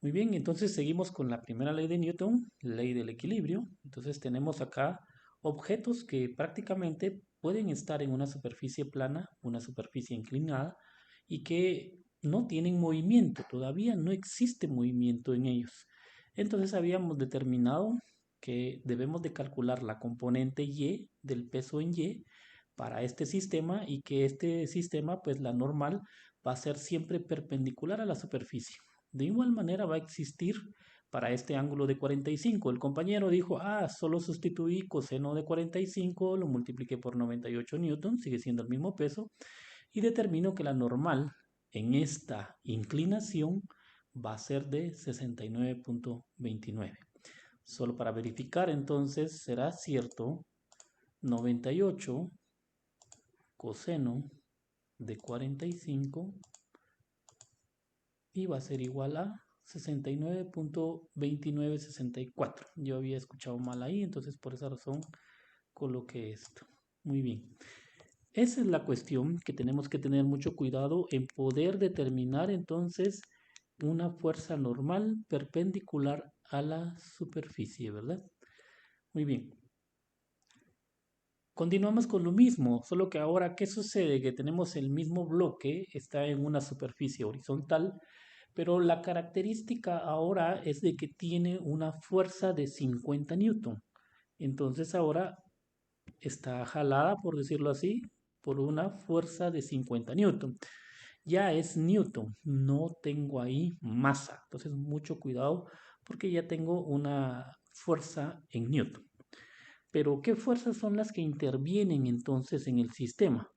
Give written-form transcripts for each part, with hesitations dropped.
Muy bien, entonces seguimos con la primera ley de Newton, ley del equilibrio. Entonces tenemos acá objetos que prácticamente pueden estar en una superficie plana, una superficie inclinada, y que no tienen movimiento, todavía no existe movimiento en ellos. Entonces habíamos determinado que debemos de calcular la componente Y del peso en Y para este sistema y que este sistema, pues la normal, va a ser siempre perpendicular a la superficie. De igual manera va a existir para este ángulo de 45. El compañero dijo, solo sustituí coseno de 45, lo multipliqué por 98 newtons, sigue siendo el mismo peso, y determino que la normal en esta inclinación va a ser de 69.29. Solo para verificar entonces será cierto 98 coseno de 45 y va a ser igual a 69.2964. Yo había escuchado mal ahí, entonces por esa razón coloqué esto. Muy bien. Esa es la cuestión que tenemos que tener mucho cuidado en poder determinar entonces una fuerza normal perpendicular a la superficie, ¿verdad? Muy bien. Continuamos con lo mismo, solo que ahora, ¿qué sucede? Que tenemos el mismo bloque, está en una superficie horizontal, pero la característica ahora es de que tiene una fuerza de 50 newton. Entonces ahora está jalada, por decirlo así, por una fuerza de 50 newton. Ya es newton, no tengo ahí masa. Entonces mucho cuidado porque ya tengo una fuerza en newton. Pero ¿qué fuerzas son las que intervienen entonces en el sistema?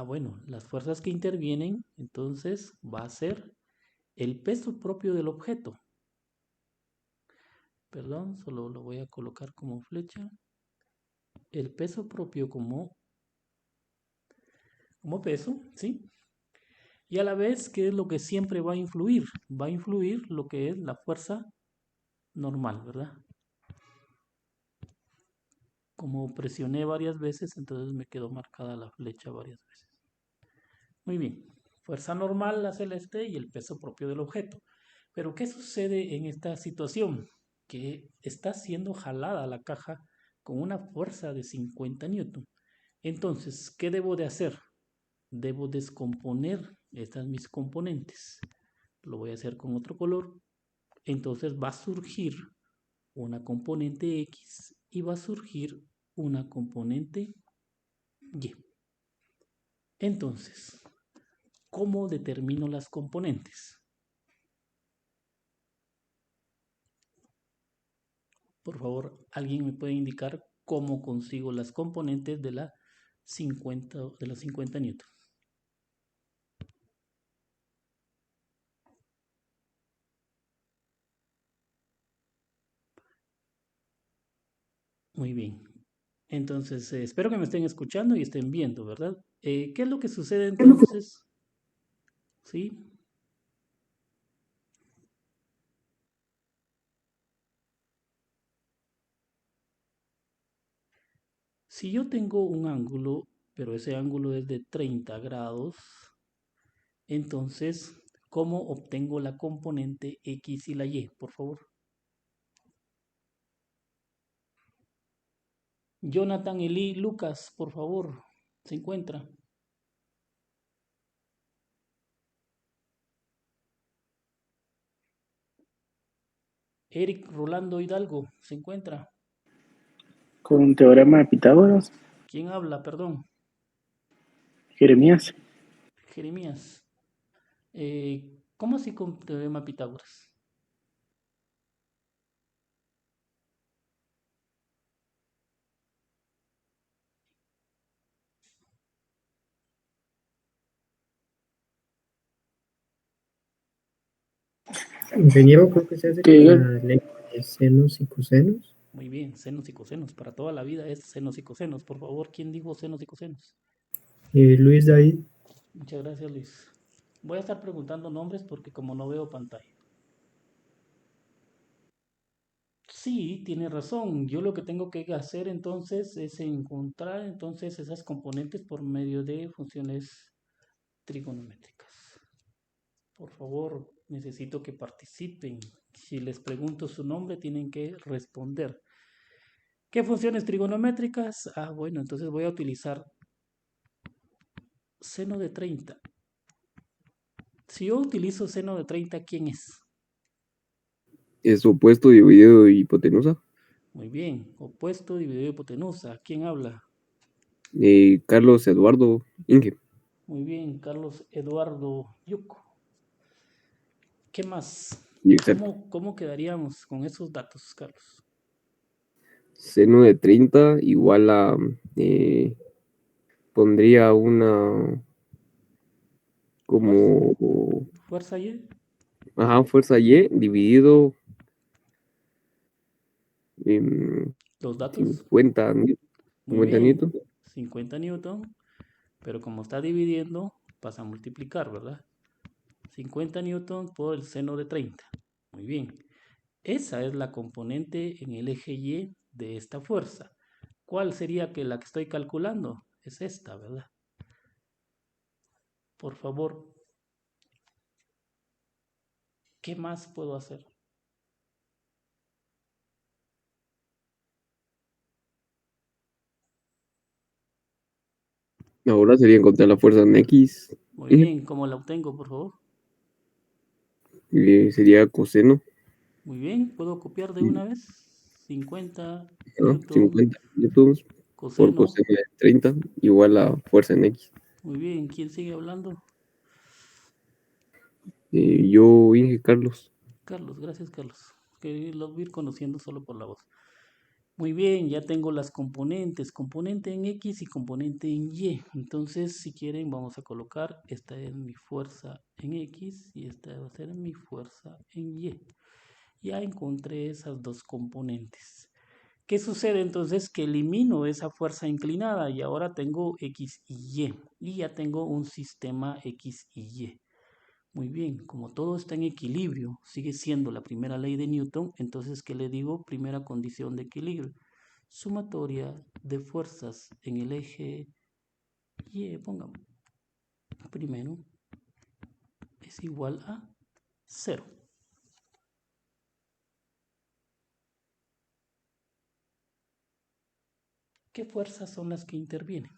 Bueno, las fuerzas que intervienen entonces va a ser el peso propio del objeto. Perdón, solo lo voy a colocar como flecha. El peso propio como peso, ¿sí? Y a la vez, ¿qué es lo que siempre va a influir? Va a influir lo que es la fuerza normal, ¿verdad? Como presioné varias veces, entonces me quedó marcada la flecha varias veces. Muy bien, fuerza normal, la celeste, y el peso propio del objeto. Pero ¿qué sucede en esta situación? Que está siendo jalada la caja con una fuerza de 50 newton. Entonces, ¿qué debo de hacer? Debo descomponer estas mis componentes. Lo voy a hacer con otro color. Entonces va a surgir una componente X y va a surgir una componente Y. Entonces, ¿cómo determino las componentes? Por favor, ¿alguien me puede indicar cómo consigo las componentes de las 50 newton? Muy bien. Entonces, espero que me estén escuchando y estén viendo, ¿verdad? ¿Qué es lo que sucede entonces? ¿Sí? Si yo tengo un ángulo, pero ese ángulo es de 30 grados, entonces, ¿cómo obtengo la componente X y la Y? Por favor. Jonathan, Eli, Lucas, por favor, ¿se encuentra? Eric Rolando Hidalgo, ¿se encuentra? Con un teorema de Pitágoras, ¿Quién habla? Perdón. Jeremías. Jeremías. ¿Cómo así con teorema de Pitágoras? Ingeniero, creo que se hace con Que la ley de senos y cosenos. Muy bien, senos y cosenos. Para toda la vida es senos y cosenos. Por favor, ¿quién dijo senos y cosenos? Luis David. Muchas gracias, Luis. Voy a estar preguntando nombres porque como no veo pantalla. Sí, tiene razón. Yo lo que tengo que hacer entonces es encontrar entonces esas componentes por medio de funciones trigonométricas. Por favor, necesito que participen. Si les pregunto su nombre, tienen que responder. ¿Qué funciones trigonométricas? Ah, bueno, entonces voy a utilizar seno de 30. Si yo utilizo seno de 30, ¿quién es? Es opuesto, dividido y hipotenusa. Muy bien, opuesto dividido hipotenusa. ¿Quién habla? Carlos Eduardo Inge. Muy bien, Carlos Eduardo Yuco. ¿Qué más? Y exacto. ¿Cómo quedaríamos con esos datos, Carlos? Seno de 30 igual a... pondría una... como... ¿Fuerza Y? Ajá, fuerza Y dividido en ¿Los datos? 50, Muy 50 bien, newton. 50 newton, pero como está dividiendo, pasa a multiplicar, ¿verdad? 50 newton por el seno de 30. Muy bien. Esa es la componente en el eje Y de esta fuerza. ¿Cuál sería la que estoy calculando? Es esta, ¿verdad? Por favor, ¿qué más puedo hacer? Ahora sería encontrar la fuerza en X. Muy bien, ¿cómo la obtengo, por favor? Sería coseno. Muy bien, ¿puedo copiar de una vez? 50 ¿No? newton 50 newtons por coseno. coseno de 30 igual a fuerza en X. Muy bien, ¿quién sigue hablando? Yo, Inge Carlos. Carlos, gracias Carlos. Que los voy a ir conociendo solo por la voz. Muy bien, ya tengo las componentes, componente en X y componente en Y. Entonces, si quieren, vamos a colocar, esta es mi fuerza en X y esta va a ser mi fuerza en Y. Ya encontré esas dos componentes. ¿Qué sucede entonces? Que elimino esa fuerza inclinada y ahora tengo X y Y. Y ya tengo un sistema X y Y. Muy bien, como todo está en equilibrio, sigue siendo la primera ley de Newton, entonces, ¿qué le digo? Primera condición de equilibrio. Sumatoria de fuerzas en el eje Y, pongamos, primero, es igual a 0. ¿Qué fuerzas son las que intervienen?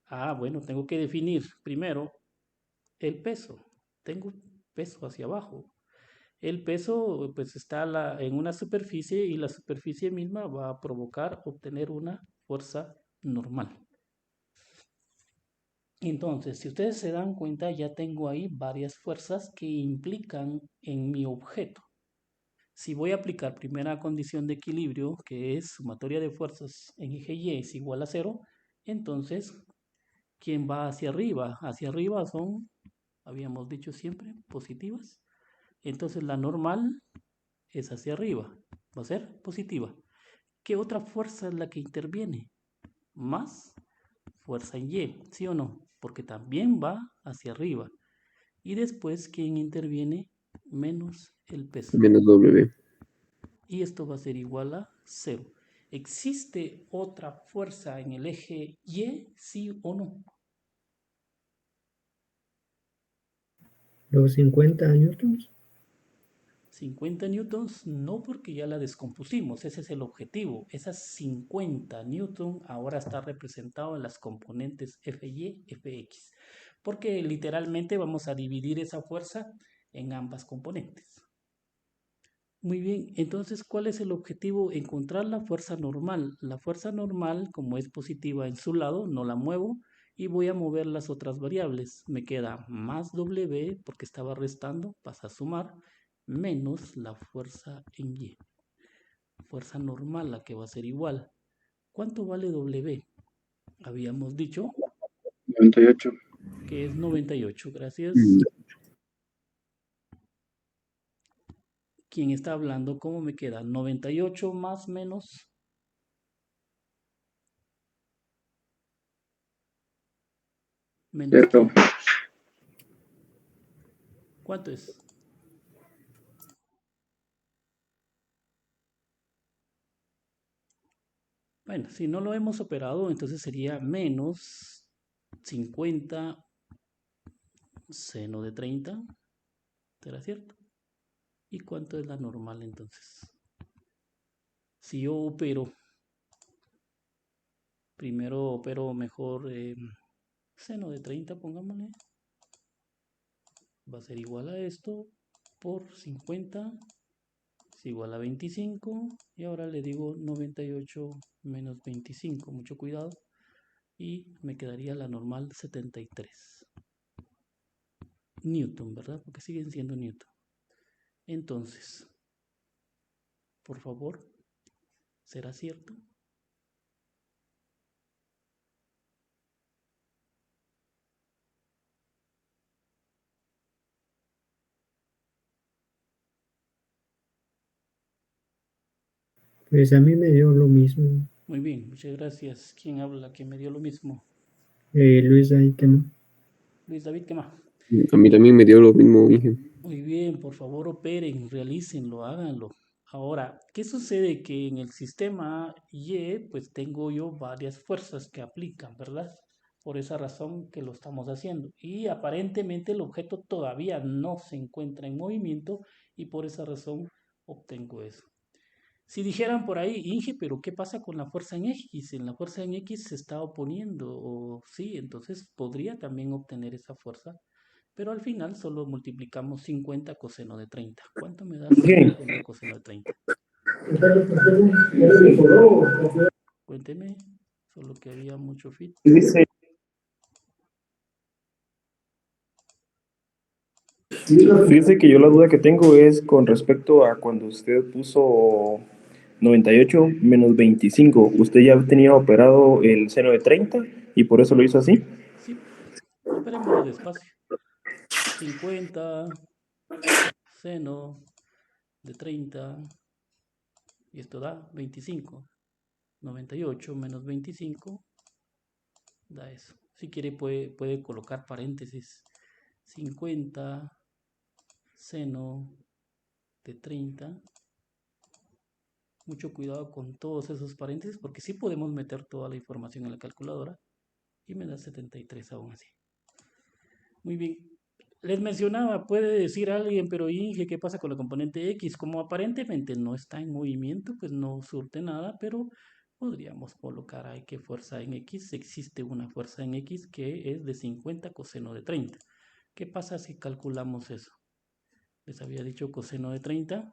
Ah, bueno, tengo que definir primero el peso. Tengo peso hacia abajo. El peso pues está en una superficie y la superficie misma va a provocar obtener una fuerza normal. Entonces, si ustedes se dan cuenta, ya tengo ahí varias fuerzas que implican en mi objeto. Si voy a aplicar primera condición de equilibrio, que es sumatoria de fuerzas en eje Y es igual a 0, entonces, ¿quién va hacia arriba? Hacia arriba son, habíamos dicho siempre, positivas. Entonces la normal es hacia arriba, va a ser positiva. ¿Qué otra fuerza es la que interviene? Más fuerza en Y, ¿sí o no? Porque también va hacia arriba. Y después, ¿quién interviene? Menos el peso. Menos W. Y esto va a ser igual a 0. ¿Existe otra fuerza en el eje Y, sí o no? Los 50 newtons. 50 newtons, no, porque ya la descompusimos, ese es el objetivo. Esas 50 newtons ahora está representado en las componentes FY, FX, porque literalmente vamos a dividir esa fuerza en ambas componentes. Muy bien, entonces, ¿cuál es el objetivo? Encontrar la fuerza normal. La fuerza normal, como es positiva en su lado, no la muevo y voy a mover las otras variables. Me queda más W, porque estaba restando, pasa a sumar, menos la fuerza en Y. Fuerza normal, la que va a ser igual. ¿Cuánto vale W? Habíamos dicho 98. que es 98. Mm, Gracias. ¿Quién está hablando? ¿Cómo me queda? 98 más menos menos Cero. ¿qué? ¿Cuánto es? Bueno, si no lo hemos operado, entonces sería menos 50 seno de 30, ¿será cierto? ¿Y cuánto es la normal entonces? Si yo opero, primero opero mejor seno de 30, pongámosle, va a ser igual a esto por 50 es igual a 25 y ahora le digo 98 menos 25, mucho cuidado, y me quedaría la normal 73 Newton, ¿verdad? Porque siguen siendo Newton. Entonces, por favor, ¿será cierto? Pues a mí me dio lo mismo. Muy bien, muchas gracias. ¿Quién habla? ¿Quién me dio lo mismo? Luis David, ¿qué más? Luis David, ¿qué más? A mí también me dio lo mismo, Inge. Muy bien, por favor operen, realícenlo, háganlo. Ahora, ¿qué sucede? Que en el sistema Y, pues tengo yo varias fuerzas que aplican, ¿verdad? Por esa razón que lo estamos haciendo. Y aparentemente el objeto todavía no se encuentra en movimiento y por esa razón obtengo eso. Si dijeran por ahí, Inge, pero ¿qué pasa con la fuerza en X? En la fuerza en X se está oponiendo, o sí, entonces podría también obtener esa fuerza, pero al final solo multiplicamos 50 coseno de 30. ¿Cuánto me da Bien. 50 coseno de 30? Cuénteme, solo que había mucho fit. Dice, fíjese que yo la duda que tengo es con respecto a cuando usted puso 98 menos 25. Usted ya tenía operado el seno de 30 y por eso lo hizo así. Sí, operémoslo despacio. 50 seno de 30 y esto da 25. 98 menos 25 da eso. Si quiere puede colocar paréntesis. 50 seno de 30. Mucho cuidado con todos esos paréntesis porque sí podemos meter toda la información en la calculadora y me da 73 aún así. Muy bien. Les mencionaba, puede decir alguien, pero Inge, ¿qué pasa con la componente X? Como aparentemente no está en movimiento, pues no surte nada, pero podríamos colocar ahí que fuerza en X. Existe una fuerza en X que es de 50 coseno de 30. ¿Qué pasa si calculamos eso? Les había dicho coseno de 30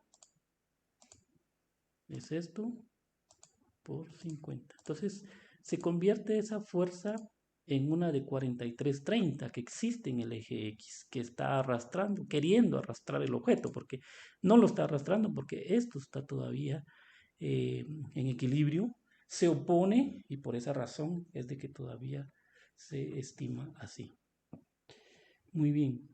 es esto por 50. Entonces, se convierte esa fuerza en una de 4330 que existe en el eje X, que está arrastrando, queriendo arrastrar el objeto, porque no lo está arrastrando, porque esto está todavía en equilibrio, se opone y por esa razón es de que todavía se estima así. Muy bien.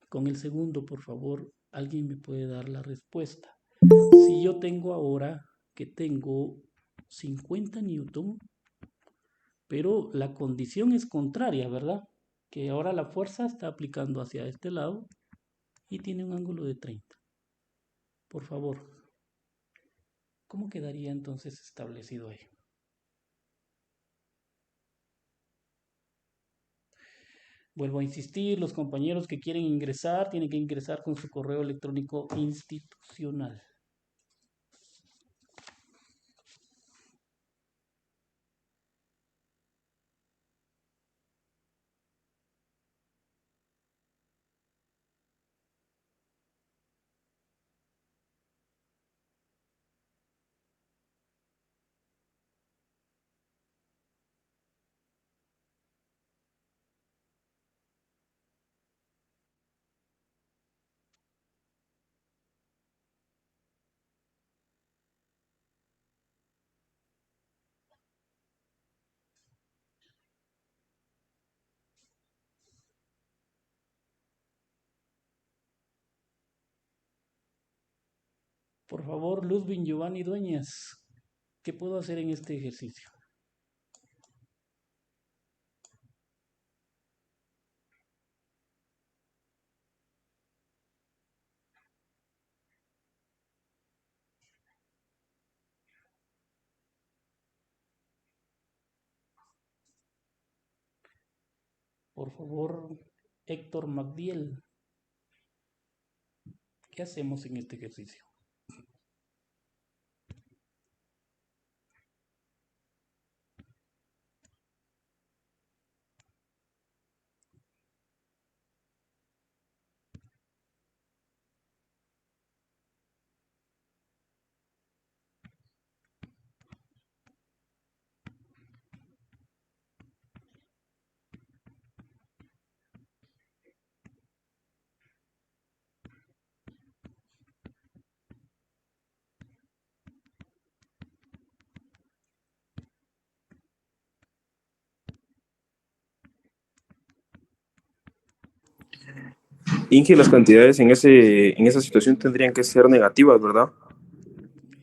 Con el segundo, por favor, alguien me puede dar la respuesta. Si yo tengo ahora que tengo 50 newton, pero la condición es contraria, ¿verdad? Que ahora la fuerza está aplicando hacia este lado y tiene un ángulo de 30. Por favor, ¿cómo quedaría entonces establecido ahí? Vuelvo a insistir, los compañeros que quieren ingresar tienen que ingresar con su correo electrónico institucional. Por favor, Luzbin Giovanni Dueñas, ¿qué puedo hacer en este ejercicio? Por favor, Héctor Magdiel. ¿Qué hacemos en este ejercicio? Inge, las cantidades en esa situación tendrían que ser negativas, ¿verdad?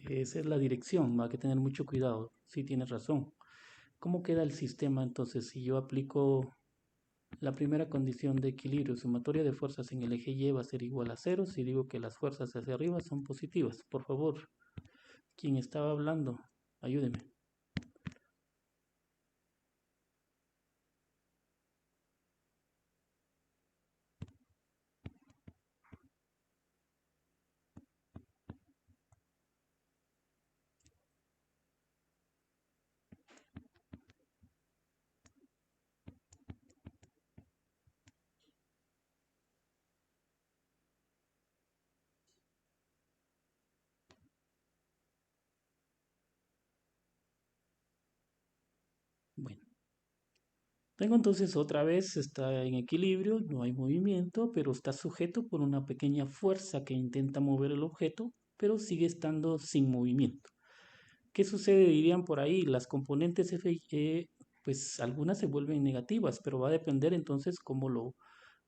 Esa es la dirección, hay que tener mucho cuidado. Sí, tienes razón. ¿Cómo queda el sistema entonces si yo aplico la primera condición de equilibrio sumatoria de fuerzas en el eje Y va a ser igual a 0 si digo que las fuerzas hacia arriba son positivas? Por favor, quien estaba hablando, ayúdeme. Bueno, tengo entonces otra vez, está en equilibrio, no hay movimiento, pero está sujeto por una pequeña fuerza que intenta mover el objeto, pero sigue estando sin movimiento. ¿Qué sucede? Dirían por ahí, las componentes F y E, pues algunas se vuelven negativas, pero va a depender entonces cómo lo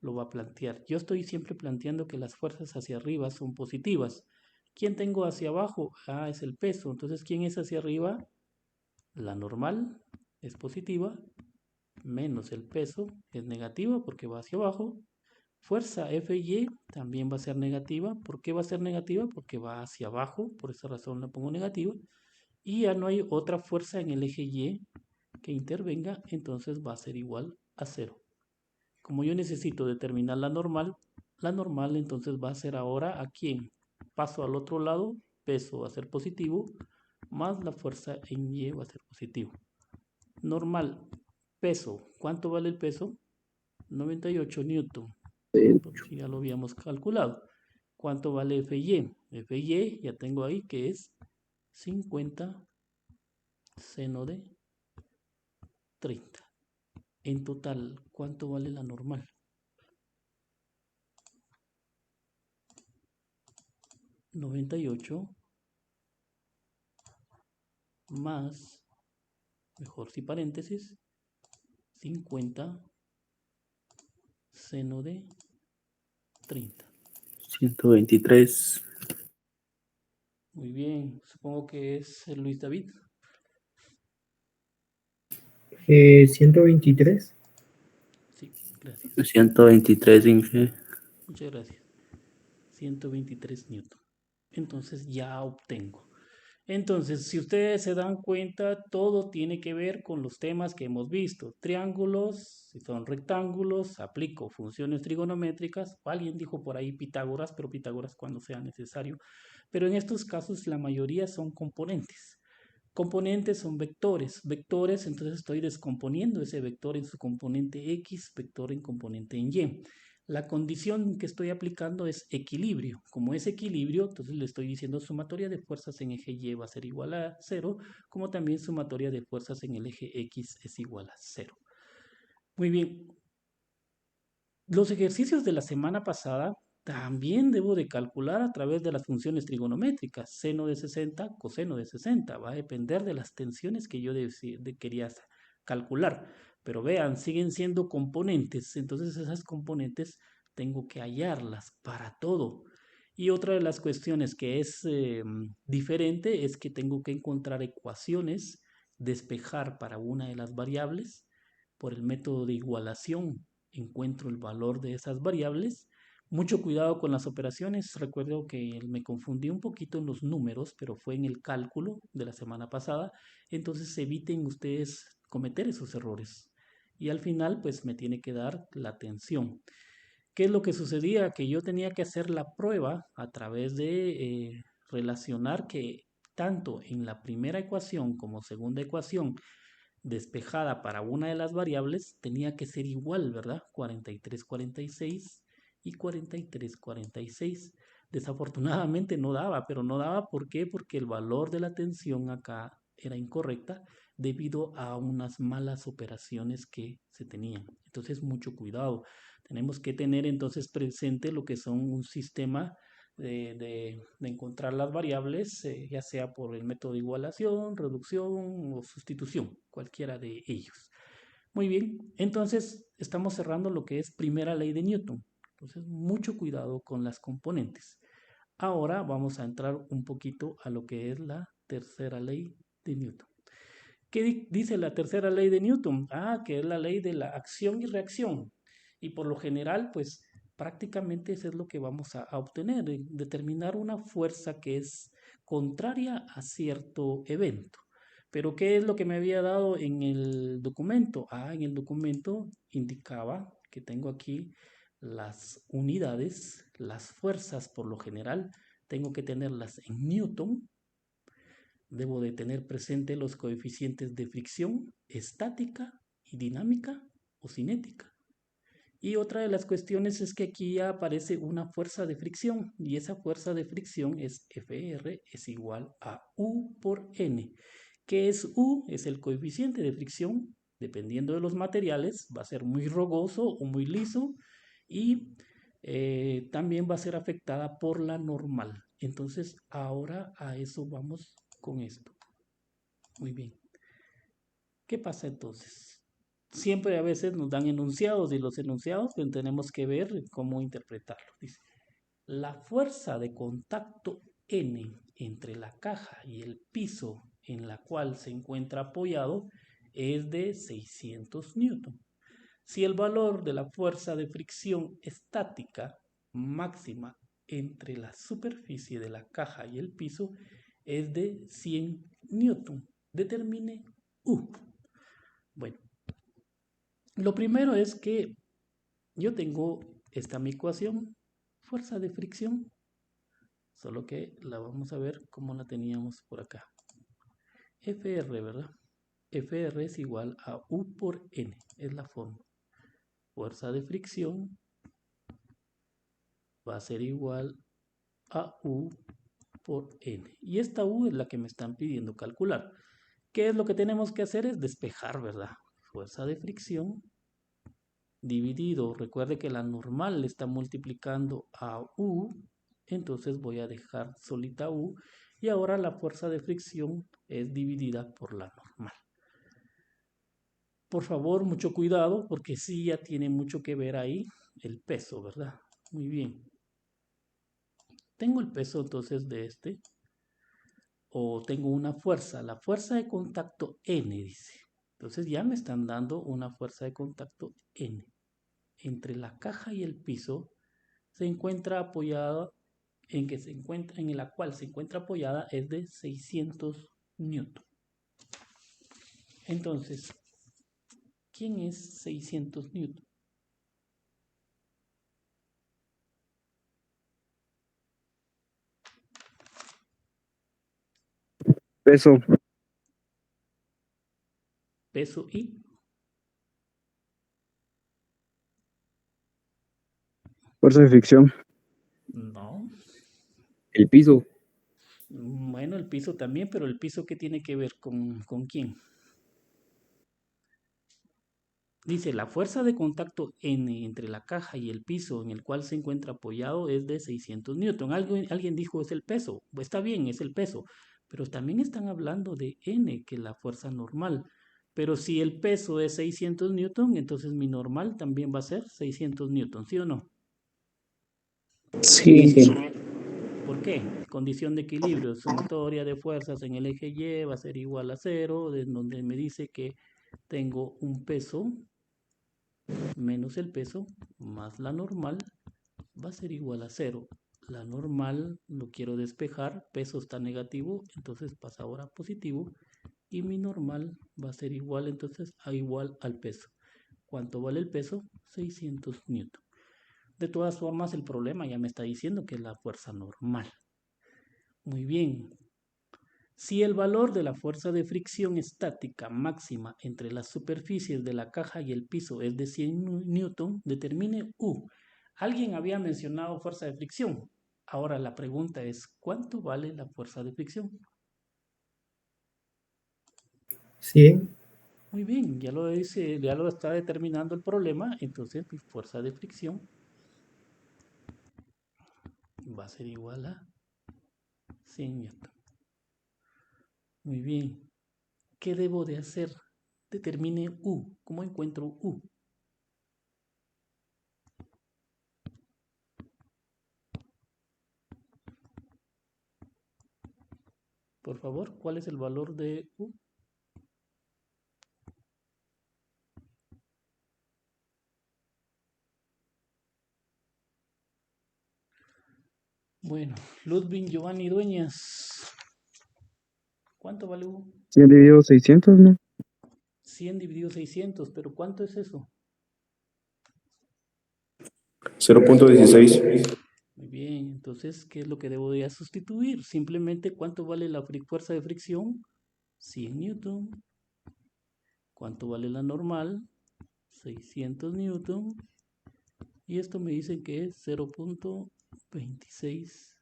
va a plantear. Yo estoy siempre planteando que las fuerzas hacia arriba son positivas. ¿Quién tengo hacia abajo? Ah, es el peso. Entonces, ¿quién es hacia arriba? La normal es positiva, menos el peso es negativa porque va hacia abajo. Fuerza F y Y también va a ser negativa. ¿Por qué va a ser negativa? Porque va hacia abajo, por esa razón la pongo negativa. Y ya no hay otra fuerza en el eje Y que intervenga, entonces va a ser igual a 0. Como yo necesito determinar la normal entonces va a ser ahora a quién. Paso al otro lado, peso va a ser positivo, más la fuerza en Y va a ser positivo. Normal, peso. ¿Cuánto vale el peso? 98 newton. Porque ya lo habíamos calculado. ¿Cuánto vale Fy? Fy ya tengo ahí que es 50 seno de 30. En total, ¿cuánto vale la normal? 98 más, mejor si paréntesis, 50 seno de 30. 123. Muy bien, supongo que es Luis David. 123. Sí, gracias. 123, Inge. Muchas gracias. 123 newton. Entonces ya obtengo. Entonces, si ustedes se dan cuenta, todo tiene que ver con los temas que hemos visto. Triángulos, si son rectángulos, aplico funciones trigonométricas. Alguien dijo por ahí Pitágoras, pero Pitágoras cuando sea necesario. Pero en estos casos la mayoría son componentes. Componentes son vectores. Vectores, entonces estoy descomponiendo ese vector en su componente X, vector en componente en Y. La condición que estoy aplicando es equilibrio. Como es equilibrio, entonces le estoy diciendo sumatoria de fuerzas en eje Y va a ser igual a 0, como también sumatoria de fuerzas en el eje X es igual a 0. Muy bien. Los ejercicios de la semana pasada también debo de calcular a través de las funciones trigonométricas. Seno de 60, coseno de 60. Va a depender de las tensiones que yo quería calcular. Pero vean, siguen siendo componentes. Entonces esas componentes tengo que hallarlas para todo. Y otra de las cuestiones que es diferente es que tengo que encontrar ecuaciones, despejar para una de las variables por el método de igualación encuentro el valor de esas variables. Mucho cuidado con las operaciones. Recuerdo que me confundí un poquito en los números, pero fue en el cálculo de la semana pasada. Entonces eviten ustedes cometer esos errores. Y al final, pues me tiene que dar la tensión. ¿Qué es lo que sucedía? Que yo tenía que hacer la prueba a través de relacionar que tanto en la primera ecuación como segunda ecuación despejada para una de las variables tenía que ser igual, ¿verdad? 43, 46 y 43, 46. Desafortunadamente no daba, pero no daba ¿por qué? Porque el valor de la tensión acá era incorrecta debido a unas malas operaciones que se tenían. Entonces, mucho cuidado. Tenemos que tener entonces presente lo que son un sistema de encontrar las variables, ya sea por el método de igualación, reducción o sustitución, cualquiera de ellos. Muy bien, entonces estamos cerrando lo que es primera ley de Newton. Entonces, mucho cuidado con las componentes. Ahora vamos a entrar un poquito a lo que es la tercera ley de Newton. ¿Qué dice la tercera ley de Newton? Que es la ley de la acción y reacción. Y por lo general, pues prácticamente eso es lo que vamos a obtener, determinar una fuerza que es contraria a cierto evento. Pero ¿qué es lo que me había dado en el documento? En el documento indicaba que tengo aquí las unidades, las fuerzas por lo general, tengo que tenerlas en Newton. Debo de tener presente los coeficientes de fricción, estática y dinámica o cinética. Y otra de las cuestiones es que aquí ya aparece una fuerza de fricción y esa fuerza de fricción es Fr es igual a U por N. ¿Qué es U? Es el coeficiente de fricción. Dependiendo de los materiales, va a ser muy rugoso o muy liso y también va a ser afectada por la normal. Entonces, ahora a eso vamos con esto. Muy bien. ¿Qué pasa entonces? Siempre a veces nos dan enunciados y los enunciados pues, tenemos que ver cómo interpretarlos. Dice, la fuerza de contacto N entre la caja y el piso en la cual se encuentra apoyado es de 600 newton. Si el valor de la fuerza de fricción estática máxima entre la superficie de la caja y el piso es de 100 newton, determine U. Bueno, lo primero es que yo tengo esta mi ecuación, fuerza de fricción, solo que la vamos a ver como la teníamos por acá. Fr, ¿verdad? Fr es igual a U por N, es la fórmula. Fuerza de fricción va a ser igual a U por N. Y esta U es la que me están pidiendo calcular. ¿Qué es lo que tenemos que hacer? Es despejar, ¿verdad? Fuerza de fricción dividido, recuerde que la normal le está multiplicando a U, entonces voy a dejar solita U y ahora la fuerza de fricción es dividida por la normal. Por favor, mucho cuidado porque sí ya tiene mucho que ver ahí el peso, ¿verdad? Muy bien. Tengo el peso entonces de este, o tengo una fuerza, la fuerza de contacto N dice. Entonces ya me están dando una fuerza de contacto N. Entre la caja y el piso se encuentra apoyada, en la cual se encuentra apoyada es de 600 newton. Entonces, ¿quién es 600 newton? Peso, Peso y fuerza de fricción, no. el piso, Bueno, el piso también, pero el piso ¿qué tiene que ver con quién? Dice, la fuerza de contacto N entre la caja y el piso en el cual se encuentra apoyado es de 600 newton. Alguien dijo es el peso. Está bien, es el peso. Pero también están hablando de N, que es la fuerza normal. Pero si el peso es 600 newton, entonces mi normal también va a ser 600 newton, ¿sí o no? Sí, sí. ¿Por qué? Condición de equilibrio, sumatoria de fuerzas en el eje Y va a ser igual a 0, de donde me dice que tengo un peso menos el peso más la normal va a ser igual a 0. La normal lo quiero despejar, peso está negativo, entonces pasa ahora a positivo y mi normal va a ser igual entonces a igual al peso. ¿Cuánto vale el peso? 600 newton. De todas formas, el problema ya me está diciendo que es la fuerza normal. Muy bien. Si el valor de la fuerza de fricción estática máxima entre las superficies de la caja y el piso es de 100 newton, determine U. Alguien había mencionado fuerza de fricción. Ahora la pregunta es, ¿cuánto vale la fuerza de fricción? 100. Muy bien, ya lo dice, ya lo está determinando el problema, entonces mi fuerza de fricción va a ser igual a 100 newton. Muy bien. ¿Qué debo de hacer? Determine U. ¿Cómo encuentro U? Por favor, ¿cuál es el valor de U? Bueno, Ludwig Giovanni Dueñas. ¿Cuánto vale U? 100 dividido 600, ¿no? 100 dividido 600, pero ¿cuánto es eso? 0.16. Muy bien, entonces, ¿qué es lo que debo de sustituir? Simplemente, ¿cuánto vale la fuerza de fricción? 100 newton. ¿Cuánto vale la normal? 600 newton. Y esto me dicen que es 0.26.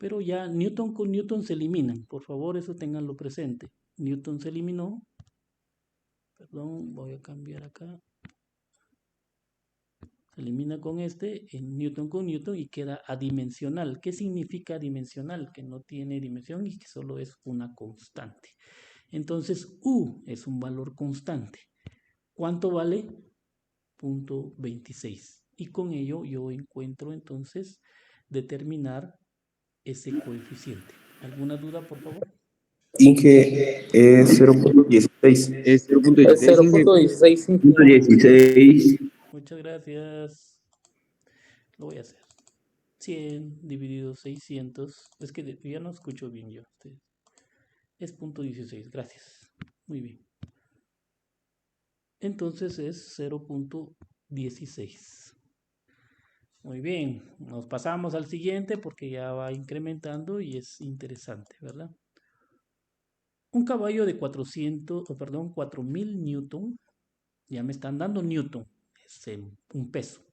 Pero ya Newton con Newton se eliminan. Por favor, eso tenganlo presente. Newton se eliminó. Perdón, voy a cambiar acá. Se elimina con este, en Newton con Newton y queda adimensional. ¿Qué significa adimensional? Que no tiene dimensión y que solo es una constante. Entonces, U es un valor constante. ¿Cuánto vale? 0.26. Y con ello yo encuentro entonces determinar ese coeficiente. ¿Alguna duda, por favor? Inge es 0.16. Es Es 0.16, Inge. 0.16. 16. Muchas gracias. Lo voy a hacer. 100 dividido 600. Es que ya no escucho bien yo. Es 0.16. Gracias. Muy bien. Entonces es 0.16. Muy bien. Nos pasamos al siguiente porque ya va incrementando y es interesante, ¿verdad? Un caballo de 4000 newton. Ya me están dando newton. Es un peso.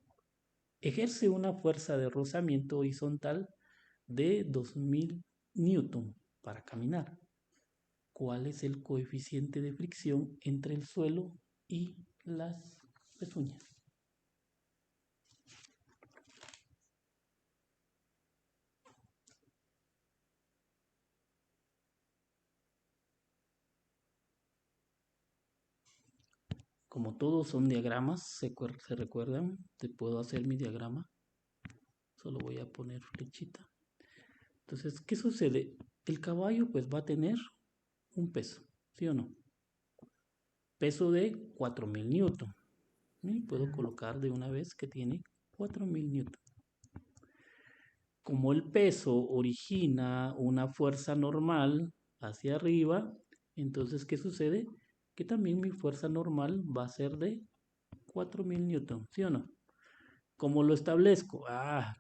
Ejerce una fuerza de rozamiento horizontal de 2000 newton para caminar. ¿Cuál es el coeficiente de fricción entre el suelo y las pezuñas? Como todos son diagramas, se recuerdan, te puedo hacer mi diagrama. Solo voy a poner flechita. Entonces, ¿qué sucede? El caballo pues va a tener un peso, ¿sí o no? Peso de 4000 newton. Y puedo colocar de una vez que tiene 4000 newton. Como el peso origina una fuerza normal hacia arriba, entonces, ¿qué sucede? Que también mi fuerza normal va a ser de 4000 newton, ¿sí o no? ¿Cómo lo establezco?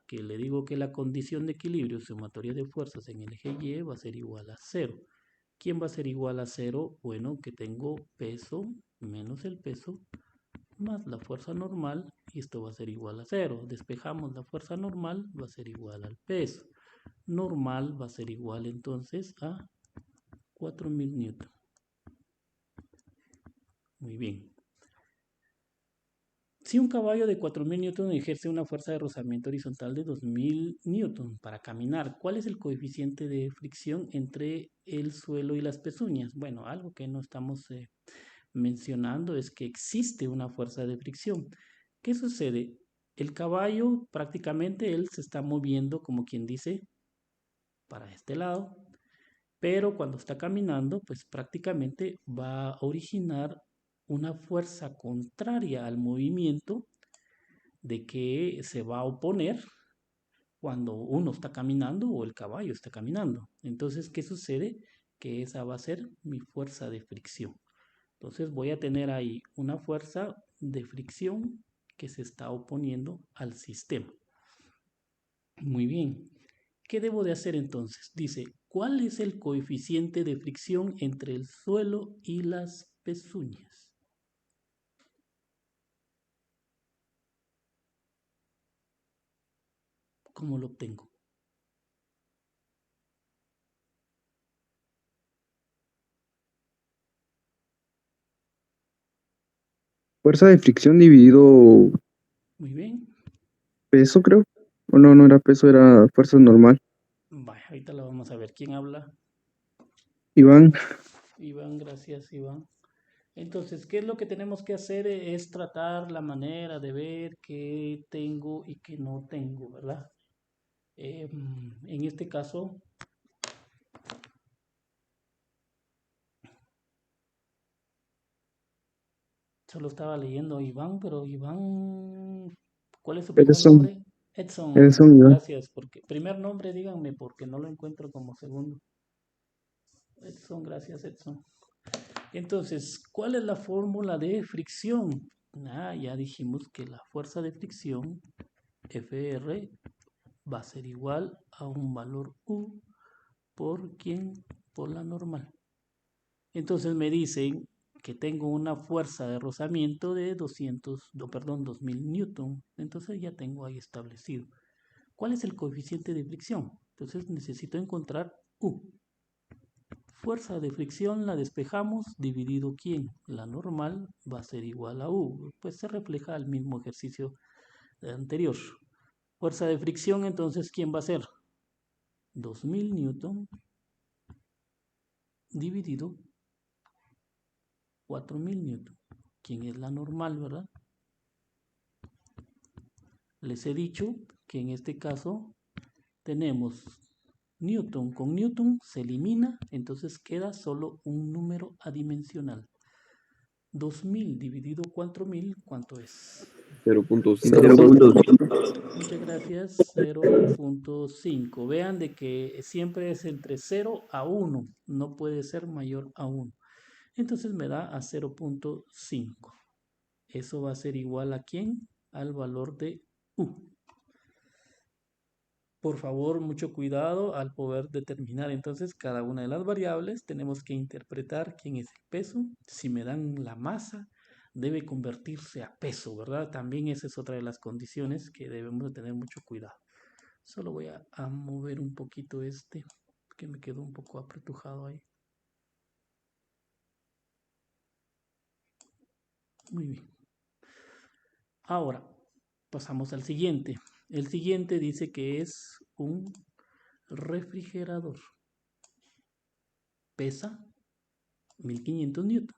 Que le digo que la condición de equilibrio sumatoria de fuerzas en el eje Y va a ser igual a 0. ¿Quién va a ser igual a 0? Bueno, que tengo peso menos el peso más la fuerza normal y esto va a ser igual a 0. Despejamos la fuerza normal, va a ser igual al peso. Normal va a ser igual entonces a 4000 newton. Muy bien. Si un caballo de 4000 newton ejerce una fuerza de rozamiento horizontal de 2000 newton para caminar, ¿cuál es el coeficiente de fricción entre el suelo y las pezuñas? Bueno, algo que no estamos mencionando es que existe una fuerza de fricción. ¿Qué sucede? El caballo prácticamente él se está moviendo como quien dice para este lado, pero cuando está caminando pues prácticamente va a originar una fuerza contraria al movimiento de que se va a oponer cuando uno está caminando o el caballo está caminando. Entonces, ¿qué sucede? Que esa va a ser mi fuerza de fricción. Entonces voy a tener ahí una fuerza de fricción que se está oponiendo al sistema. Muy bien. ¿Qué debo de hacer entonces? Dice, ¿cuál es el coeficiente de fricción entre el suelo y las pezuñas? ¿Cómo lo obtengo? Fuerza de fricción dividido Muy bien. peso, creo. O no, no era peso, era fuerza normal. Vaya, ahorita lo vamos a ver. ¿Quién habla? Iván, Iván, gracias, Iván. Entonces, ¿qué es lo que tenemos que hacer? Es tratar la manera de ver qué tengo y qué no tengo, ¿verdad? En este caso, solo estaba leyendo Iván, pero Iván, ¿cuál es su primer Edson, nombre? Edson, Iván. gracias. Primer nombre, díganme, porque no lo encuentro como segundo. Edson, gracias, Edson. Entonces, ¿cuál es la fórmula de fricción? Ya dijimos que la fuerza de fricción, Fr, va a ser igual a un valor U por ¿quién? Por la normal. Entonces me dicen que tengo una fuerza de rozamiento de 2000 newton. Entonces ya tengo ahí establecido. ¿Cuál es el coeficiente de fricción? Entonces necesito encontrar U. Fuerza de fricción la despejamos, dividido ¿quién? La normal va a ser igual a U. Pues se refleja el mismo ejercicio anterior. Fuerza de fricción, entonces, ¿quién va a ser? 2000 newton dividido 4000 newton. ¿Quién es la normal, verdad? Les he dicho que en este caso tenemos newton con newton, se elimina, entonces queda solo un número adimensional. 2000 dividido 4000, ¿cuánto es? 0.5. Muchas gracias, 0.5. Vean de que siempre es entre 0 a 1, no puede ser mayor a 1. Entonces me da a 0.5. Eso va a ser igual a ¿quién? Al valor de U. Por favor, mucho cuidado al poder determinar entonces cada una de las variables. Tenemos que interpretar quién es el peso. Si me dan la masa, debe convertirse a peso, ¿verdad? También esa es otra de las condiciones que debemos de tener mucho cuidado. Solo voy a mover un poquito que me quedó un poco apretujado ahí. Muy bien. Ahora, pasamos al siguiente. El siguiente dice que es un refrigerador. Pesa 1500 newton.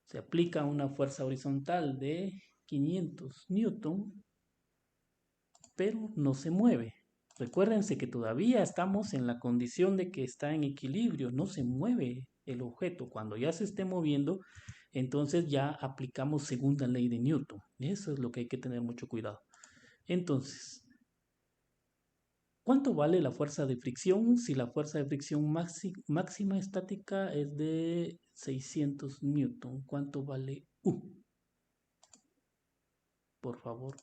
Se aplica una fuerza horizontal de 500 newton, pero no se mueve. Recuérdense que todavía estamos en la condición de que está en equilibrio, no se mueve el objeto. Cuando ya se esté moviendo, entonces ya aplicamos segunda ley de Newton. Eso es lo que hay que tener mucho cuidado. Entonces, ¿cuánto vale la fuerza de fricción si la fuerza de fricción máxima estática es de 600 newton? ¿Cuánto vale U? Por favor,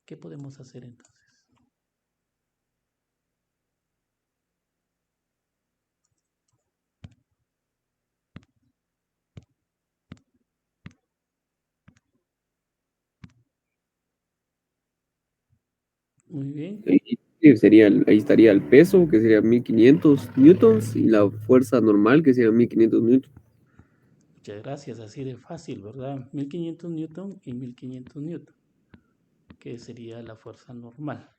¿qué podemos hacer entonces? Muy bien. Ahí estaría el peso, que sería 1500 newtons, y la fuerza normal, que sería 1500 newtons. Muchas gracias, así de fácil, ¿verdad? 1500 newton y 1500 newton, que sería la fuerza normal.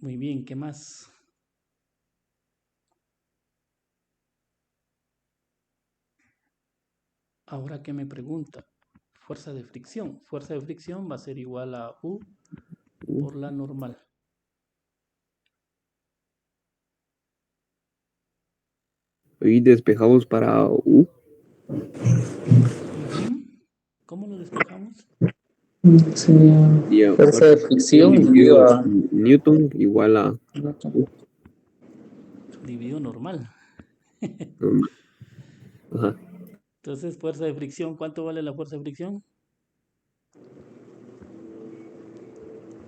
Muy bien, ¿qué más? Ahora, ¿qué me pregunta? Fuerza de fricción. Fuerza de fricción va a ser igual a U por la normal. Ahí despejamos para U. ¿Cómo lo despejamos? Sería Fuerza de fricción dividido a Newton igual a Newton. Dividido normal. normal. Ajá. Entonces, fuerza de fricción, ¿cuánto vale la fuerza de fricción?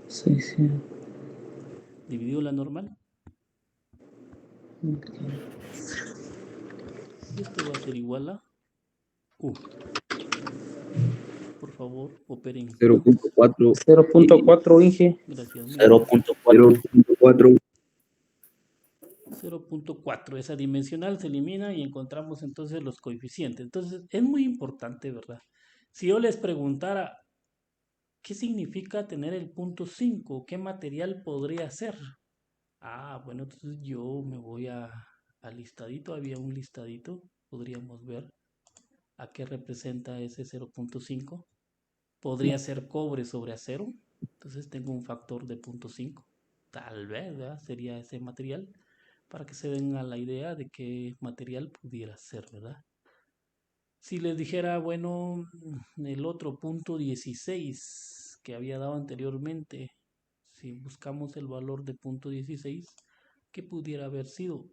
Sí, sí. Dividido la normal. Y esto va a ser igual a U. Por favor, operen. 0.4 0.4, Inge. Gracias, muy bien. 0.4. 0.4. 0.4, esa dimensional se elimina y encontramos entonces los coeficientes. Entonces, es muy importante, ¿verdad? Si yo les preguntara, ¿qué significa tener el punto 5? ¿Qué material podría ser? Ah, bueno, entonces yo me voy al listadito, había un listadito, podríamos ver a qué representa ese 0.5. Podría ser cobre sobre acero, entonces tengo un factor de 0.5. Tal vez, ¿verdad? Sería ese material, para que se den a la idea de qué material pudiera ser, ¿verdad? Si les dijera, bueno, el otro punto 16 que había dado anteriormente, si buscamos el valor de punto 16, ¿qué pudiera haber sido?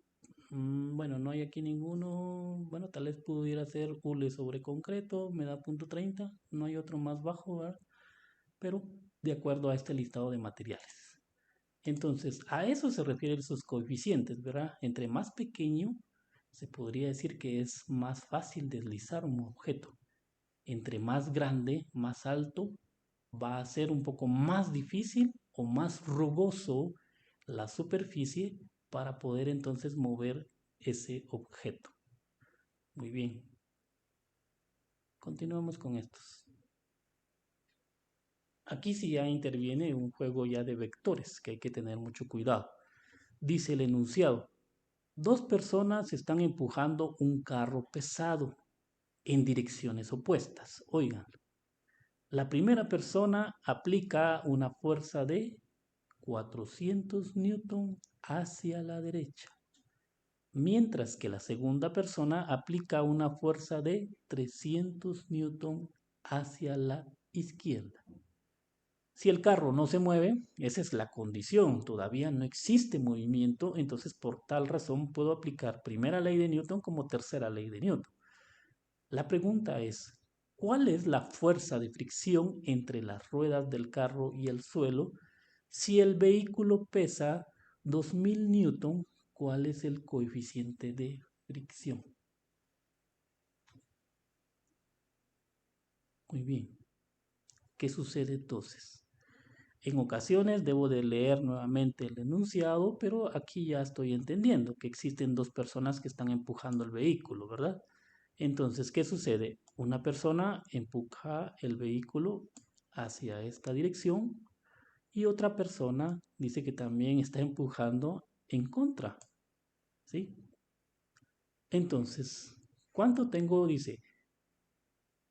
Bueno, no hay aquí ninguno. Bueno, tal vez pudiera ser hule sobre concreto, me da punto 30. No hay otro más bajo, ¿verdad? Pero de acuerdo a este listado de materiales. Entonces, a eso se refieren sus coeficientes, ¿verdad? Entre más pequeño, se podría decir que es más fácil deslizar un objeto. Entre más grande, más alto, va a ser un poco más difícil o más rugoso la superficie para poder entonces mover ese objeto. Muy bien. Continuamos con estos. Aquí sí ya interviene un juego ya de vectores que hay que tener mucho cuidado. Dice el enunciado: dos personas están empujando un carro pesado en direcciones opuestas. Oigan, la primera persona aplica una fuerza de 400 newton hacia la derecha, mientras que la segunda persona aplica una fuerza de 300 newton hacia la izquierda. Si el carro no se mueve, esa es la condición, todavía no existe movimiento, entonces por tal razón puedo aplicar primera ley de Newton como tercera ley de Newton. La pregunta es, ¿cuál es la fuerza de fricción entre las ruedas del carro y el suelo? Si el vehículo pesa 2000 newton, ¿cuál es el coeficiente de fricción? Muy bien. ¿Qué sucede entonces? En ocasiones debo de leer nuevamente el enunciado, pero aquí ya estoy entendiendo que existen dos personas que están empujando el vehículo, ¿verdad? Entonces, ¿qué sucede? Una persona empuja el vehículo hacia esta dirección y otra persona dice que también está empujando en contra, ¿sí? Entonces, ¿cuánto tengo? Dice,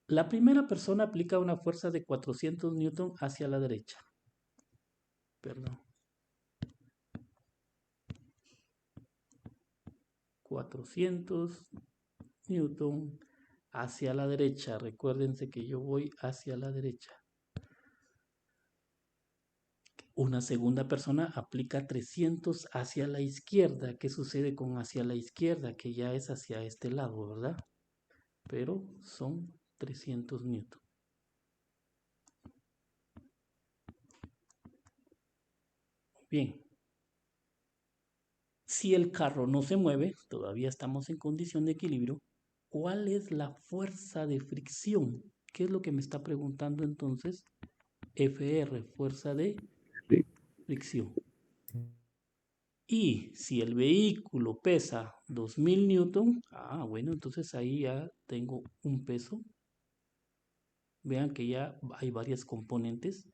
la primera persona aplica una fuerza de 400 newton hacia la derecha. Perdón. 400 newton hacia la derecha. Recuérdense que yo voy hacia la derecha. Una segunda persona aplica 300 hacia la izquierda. ¿Qué sucede con hacia la izquierda? Que ya es hacia este lado, ¿verdad? Pero son 300 newton. Bien. Si el carro no se mueve, todavía estamos en condición de equilibrio. ¿Cuál es la fuerza de fricción? ¿Qué es lo que me está preguntando entonces? FR, fuerza de fricción. Y si el vehículo pesa 2000 newton, bueno, entonces ahí ya tengo un peso. Vean que ya hay varias componentes.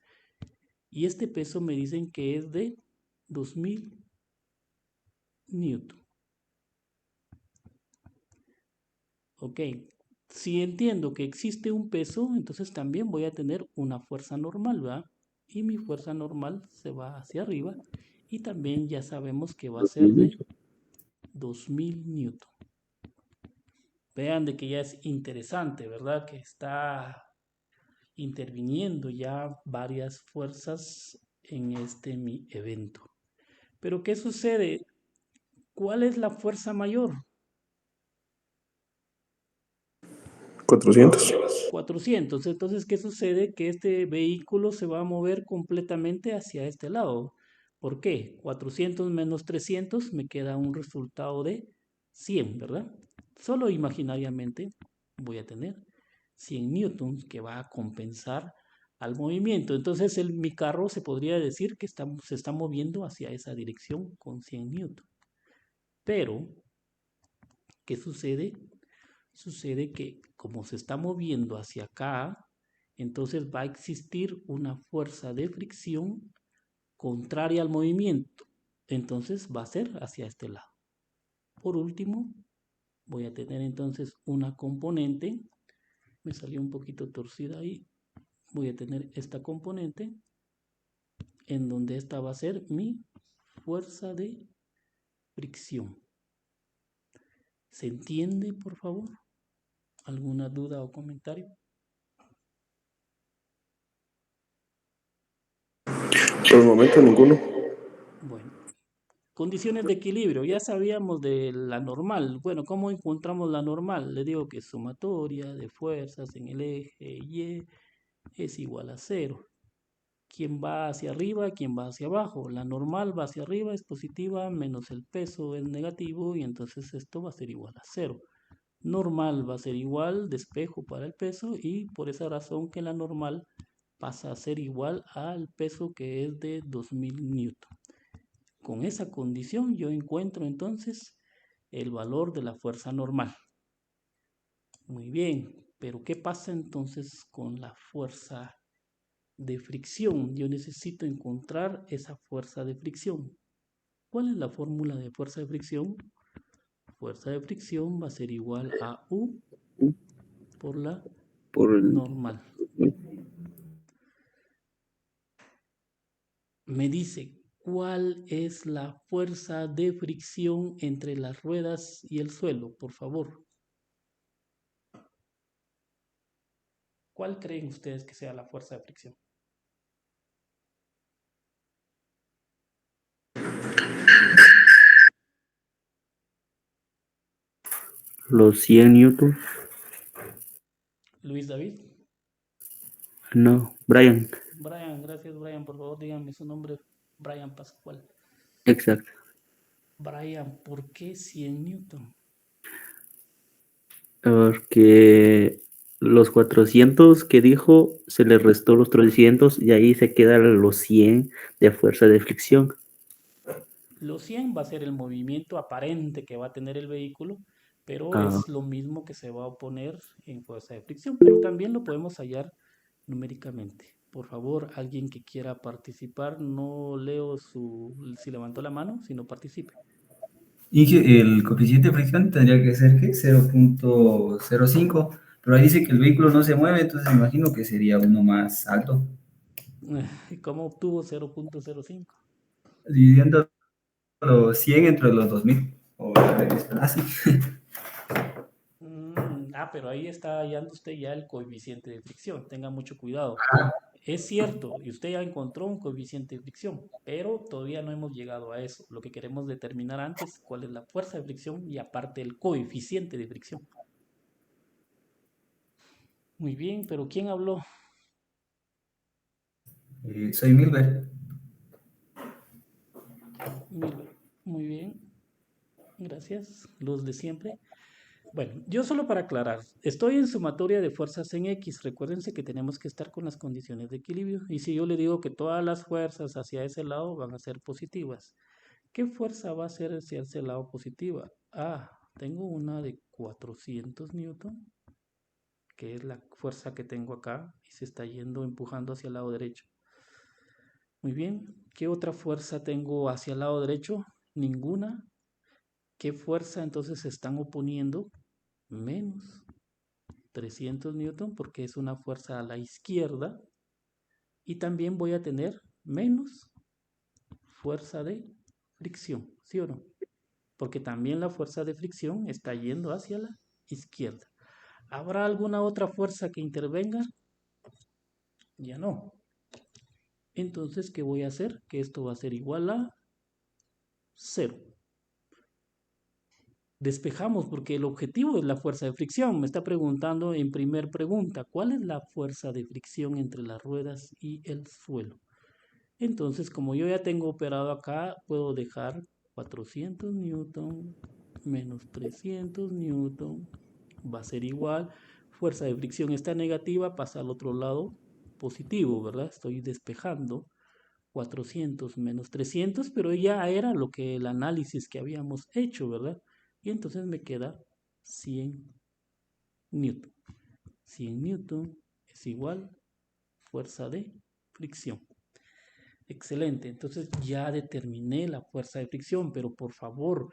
Y este peso me dicen que es de 2000 newton. Ok, si entiendo que existe un peso, entonces también voy a tener una fuerza normal, ¿verdad? Y mi fuerza normal se va hacia arriba. Y también ya sabemos que va a ser de 2000 newton. Vean de que ya es interesante, ¿verdad? Que está interviniendo ya varias fuerzas en este mi evento. Pero ¿qué sucede? ¿Cuál es la fuerza mayor? 400. 400. Entonces, ¿qué sucede? Que este vehículo se va a mover completamente hacia este lado. ¿Por qué? 400 menos 300 me queda un resultado de 100, ¿verdad? Solo imaginariamente voy a tener 100 newtons que va a compensar al movimiento. Entonces, mi carro se podría decir que se está moviendo hacia esa dirección con 100 newtons. Pero, ¿qué sucede? Sucede que como se está moviendo hacia acá, entonces va a existir una fuerza de fricción contraria al movimiento. Entonces va a ser hacia este lado. Por último, voy a tener entonces una componente. Me salió un poquito torcida ahí. Voy a tener esta componente en donde esta va a ser mi fuerza de fricción. ¿Se entiende, por favor? ¿Alguna duda o comentario? Por el momento ninguno. Bueno, condiciones de equilibrio. Ya sabíamos de la normal. Bueno, ¿cómo encontramos la normal? Le digo que sumatoria de fuerzas en el eje Y es igual a 0. ¿Quién va hacia arriba? ¿Quién va hacia abajo? La normal va hacia arriba, es positiva, menos el peso es negativo y entonces esto va a ser igual a 0. Normal va a ser igual, despejo para el peso y por esa razón que la normal pasa a ser igual al peso que es de 2000 newton. Con esa condición yo encuentro entonces el valor de la fuerza normal. Muy bien, pero ¿qué pasa entonces con la fuerza de fricción? Yo necesito encontrar esa fuerza de fricción. ¿Cuál es la fórmula de fuerza de fricción? Fuerza de fricción va a ser igual a U por la Por el, normal. Me dice, ¿cuál es la fuerza de fricción entre las ruedas y el suelo? Por favor. ¿Cuál creen ustedes que sea la fuerza de fricción? Los 100 newtons. Luis David. No, Brian. Brian, gracias Brian. Por favor, díganme su nombre. Brian Pascual. Exacto. Brian, ¿por qué 100 newton? Porque los 400 que dijo se le restó los 300 y ahí se quedan los 100 de fuerza de fricción. Los 100 va a ser el movimiento aparente que va a tener el vehículo, pero Ah, es lo mismo que se va a oponer en fuerza de fricción, pero también lo podemos hallar numéricamente. Por favor, alguien que quiera participar, no leo si levantó la mano, sino participe. Y el coeficiente de fricción tendría que ser ¿qué? 0.05, pero ahí dice que el vehículo no se mueve, entonces me imagino que sería uno más alto. ¿Cómo obtuvo 0.05? Dividiendo los 100 entre los 2000. O así. Pero ahí está hallando usted ya el coeficiente de fricción. Tenga mucho cuidado. Es cierto, y usted ya encontró un coeficiente de fricción, pero todavía no hemos llegado a eso. Lo que queremos determinar antes, cuál es la fuerza de fricción y aparte el coeficiente de fricción. Muy bien, pero ¿quién habló? Soy Milber. Milber. Muy bien, gracias. Luz de siempre. Bueno, yo solo para aclarar, estoy en sumatoria de fuerzas en X. Recuérdense que tenemos que estar con las condiciones de equilibrio. Y si yo le digo que todas las fuerzas hacia ese lado van a ser positivas, ¿qué fuerza va a ser hacia ese lado positiva? Tengo una de 400 newton, que es la fuerza que tengo acá, y se está yendo empujando hacia el lado derecho. Muy bien, ¿qué otra fuerza tengo hacia el lado derecho? Ninguna. ¿Qué fuerza entonces se están oponiendo? Menos 300 newton porque es una fuerza a la izquierda. Y también voy a tener menos fuerza de fricción, ¿sí o no? Porque también la fuerza de fricción está yendo hacia la izquierda. ¿Habrá alguna otra fuerza que intervenga? Ya no. Entonces, ¿qué voy a hacer? Que esto va a ser igual a 0. despejamos porque el objetivo es la fuerza de fricción. Me está preguntando en primer pregunta, ¿cuál es la fuerza de fricción entre las ruedas y el suelo? Entonces, como yo ya tengo operado acá, puedo dejar 400 newton menos 300 newton va a ser igual. Fuerza de fricción está negativa, pasa al otro lado positivo, ¿verdad? Estoy despejando 400 menos 300, pero ya era lo que el análisis que habíamos hecho, ¿verdad? Y entonces me queda 100 newton. 100 newton es igual fuerza de fricción. Excelente, entonces ya determiné la fuerza de fricción, pero por favor,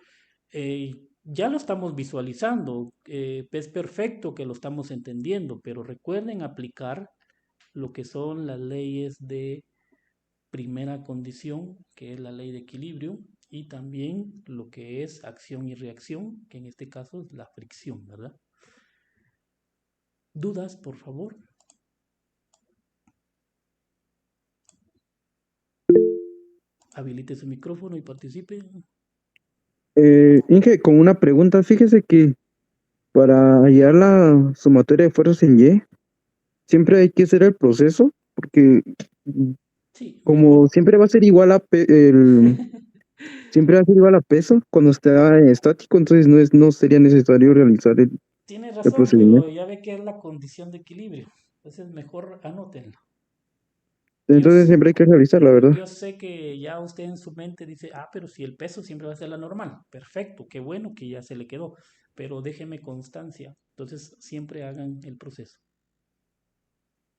ya lo estamos visualizando, es perfecto que lo estamos entendiendo, pero recuerden aplicar lo que son las leyes de primera condición, que es la ley de equilibrio, y también lo que es acción y reacción, que en este caso es la fricción, ¿verdad? ¿Dudas, por favor? Habilite su micrófono y participe. Inge, con una pregunta, fíjese que para hallar la sumatoria de fuerzas en Y, siempre hay que hacer el proceso, porque Sí, como siempre va a ser igual siempre va a ser igual a peso cuando está en estático, entonces no sería necesario realizar tiene el razón, pero procedimiento. ya ve que es la condición de equilibrio. Entonces mejor anótenlo. Yo, Entonces siempre hay que realizar, la verdad. yo sé que ya usted en su mente dice, pero si el peso siempre va a ser la normal. Perfecto, qué bueno que ya se le quedó. Pero déjeme constancia. Entonces siempre hagan el proceso.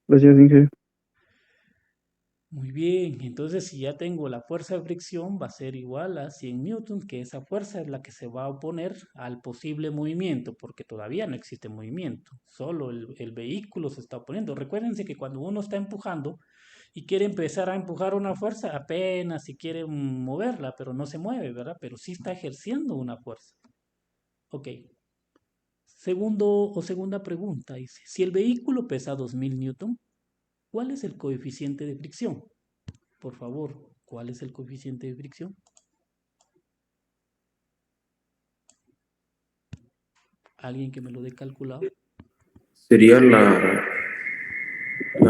Gracias, Inge. Muy bien, entonces si ya tengo la fuerza de fricción va a ser igual a 100 newtons, que esa fuerza es la que se va a oponer al posible movimiento, porque todavía no existe movimiento, solo el vehículo se está oponiendo. Recuérdense que cuando uno está empujando y quiere empezar a empujar una fuerza, apenas si quiere moverla, pero no se mueve, ¿verdad? Pero sí está ejerciendo una fuerza. Ok. Segunda pregunta, dice, si el vehículo pesa 2000 newton, ¿cuál es el coeficiente de fricción? Por favor, ¿cuál es el coeficiente de fricción? ¿Alguien que me lo dé calculado? Sería la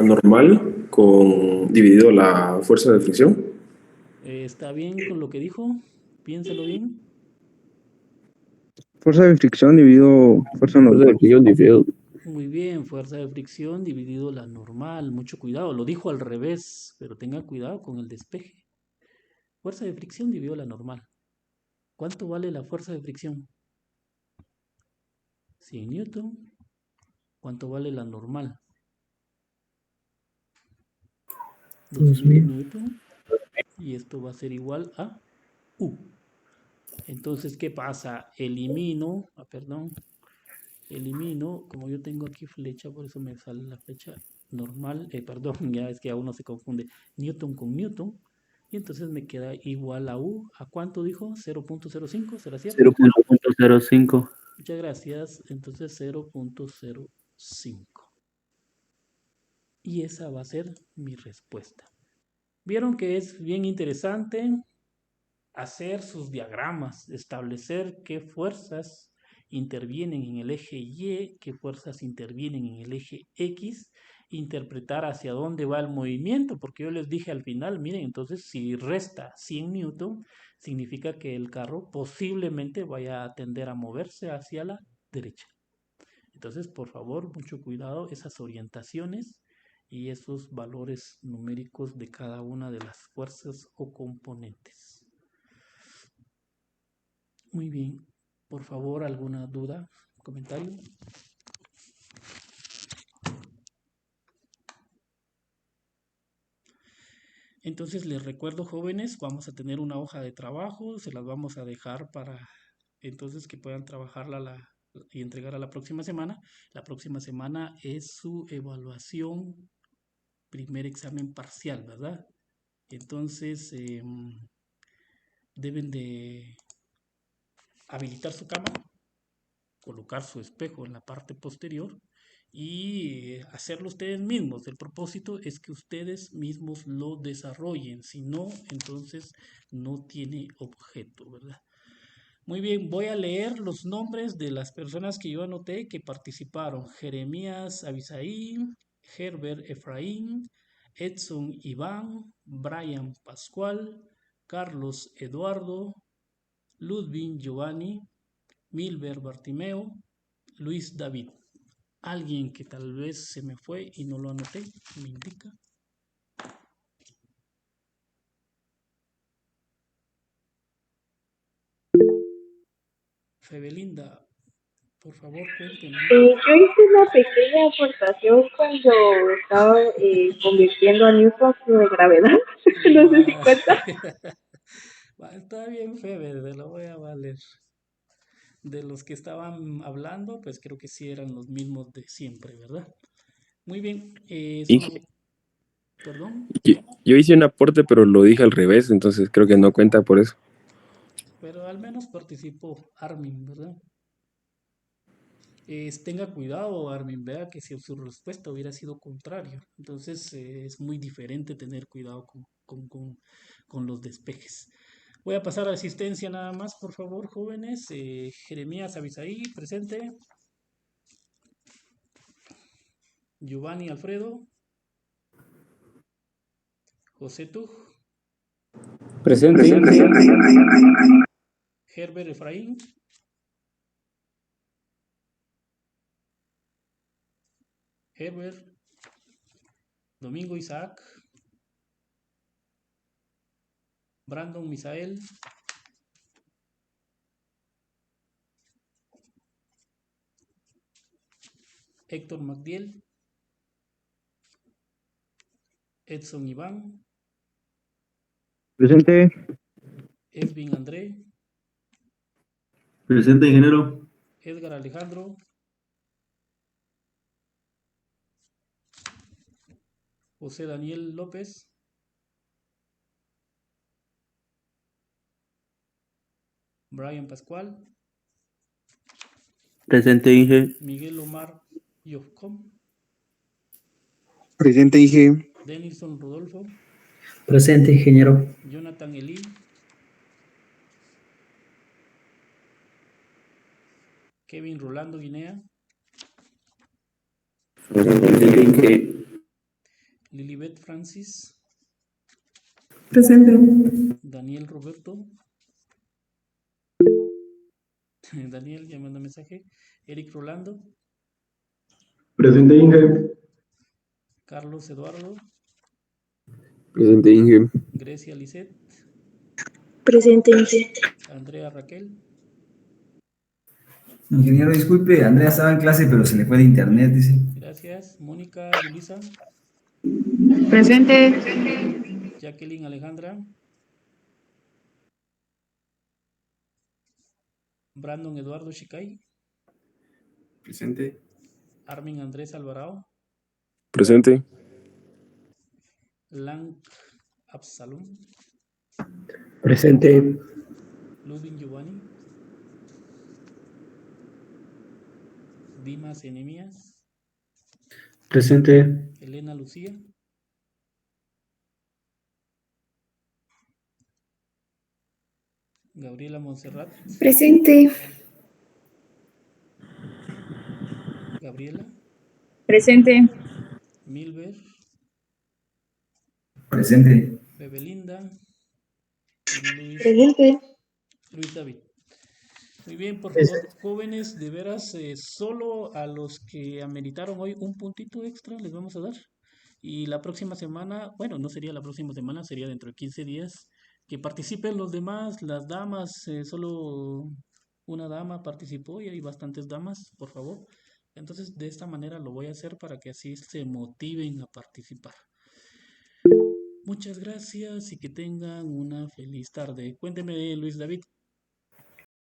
normal con dividido la fuerza de fricción. ¿Está bien con lo que dijo? Piénselo bien. Fuerza de fricción dividido fuerza Fuerza de normal. fricción difiere. Muy bien, fuerza de fricción dividido la normal. Mucho cuidado, lo dijo al revés, pero tenga cuidado con el despeje. Fuerza de fricción dividido la normal. ¿Cuánto vale la fuerza de fricción? 100 newton. ¿Cuánto vale la normal? 2000 newton. Y esto va a ser igual a U. Entonces, ¿qué pasa? Elimino, como yo tengo aquí flecha, por eso me sale la flecha normal, perdón, ya es que a uno se confunde newton con newton, y entonces me queda igual a U, ¿a cuánto dijo? 0.05, ¿será cierto? 0.05. Muchas gracias, entonces 0.05. Y esa va a ser mi respuesta. Vieron que es bien interesante hacer sus diagramas, establecer qué fuerzas intervienen en el eje Y, qué fuerzas intervienen en el eje X, interpretar hacia dónde va el movimiento, porque yo les dije al final, miren, entonces si resta 100 newton, significa que el carro posiblemente vaya a tender a moverse hacia la derecha. Entonces, por favor, mucho cuidado, esas orientaciones y esos valores numéricos de cada una de las fuerzas o componentes. Muy bien. Por favor, ¿alguna duda? ¿Comentario? Entonces les recuerdo, jóvenes, vamos a tener una hoja de trabajo, se las vamos a dejar para entonces que puedan trabajarla y entregar a la próxima semana. La próxima semana es su evaluación, primer examen parcial, ¿verdad? Entonces deben de habilitar su cámara, colocar su espejo en la parte posterior y hacerlo ustedes mismos. El propósito es que ustedes mismos lo desarrollen, si no, entonces no tiene objeto, ¿verdad? Muy bien, voy a leer los nombres de las personas que yo anoté que participaron. Jeremías Abisaí, Herbert Efraín, Edson Iván, Brian Pascual, Carlos Eduardo, Ludwig Giovanni, Milber Bartimeo, Luis David. Alguien que tal vez se me fue y no lo anoté, me indica. Febelinda, por favor, cuénteme. Yo hice una pequeña aportación cuando estaba convirtiendo a Newton de gravedad. No sé si Va. cuenta. Está bien, Febe, te lo voy a valer. De los que estaban hablando, pues creo que sí eran los mismos de siempre, ¿verdad? Muy bien, Inge, perdón, yo hice un aporte, pero lo dije al revés, entonces creo que no cuenta por eso. pero al menos participó Armin, ¿verdad? Tenga cuidado, Armin, vea que si su respuesta hubiera sido contrario, entonces es muy diferente tener cuidado con los despejes. Voy a pasar a asistencia nada más, por favor, jóvenes. Jeremías Abisaí, presente. Giovanni Alfredo. José Tuj. Presente. Herbert Efraín. Herbert. Domingo Isaac. Brandon Misael. Héctor Magdiel. Edson Iván. Presente. Edwin André. Presente, ingeniero. Edgar Alejandro. José Daniel López. Brian Pascual. Presente, Inge. Miguel Omar Yofcom. Presente, Inge. Denison Rodolfo. Presente, ingeniero. Jonathan Elí. Kevin Rolando Guinea. Presente, Inge. Lilibet Francis. Presente. Daniel Roberto. Daniel, ya manda mensaje. Eric Rolando. Presente, Inge. Carlos Eduardo. Presente, Inge. Grecia Lisset. Presente, Inge. Andrea Raquel. Ingeniero, disculpe, Andrea estaba en clase, pero se le fue de internet, dice. Gracias. Mónica Yulisa. Presente. Jacqueline Alejandra. Brandon Eduardo Shicay. Presente. Armin Andrés Alvarado. Presente. Lang Absalom. Presente. Ludwig Giovanni. Dimas Enemías. Presente. Elena Lucía. Gabriela Montserrat. Presente. Gabriela. Presente. Milber. Presente. Bebelinda. Luis, Presente. Luis David. Muy bien, por favor, jóvenes, de veras, solo a los que ameritaron hoy un puntito extra les vamos a dar. Y la próxima semana, bueno, no sería la próxima semana, sería dentro de 15 días, que participen los demás, las damas, solo una dama participó y hay bastantes damas, por favor. Entonces, de esta manera lo voy a hacer para que así se motiven a participar. Muchas gracias y que tengan una feliz tarde. Cuénteme, Luis David.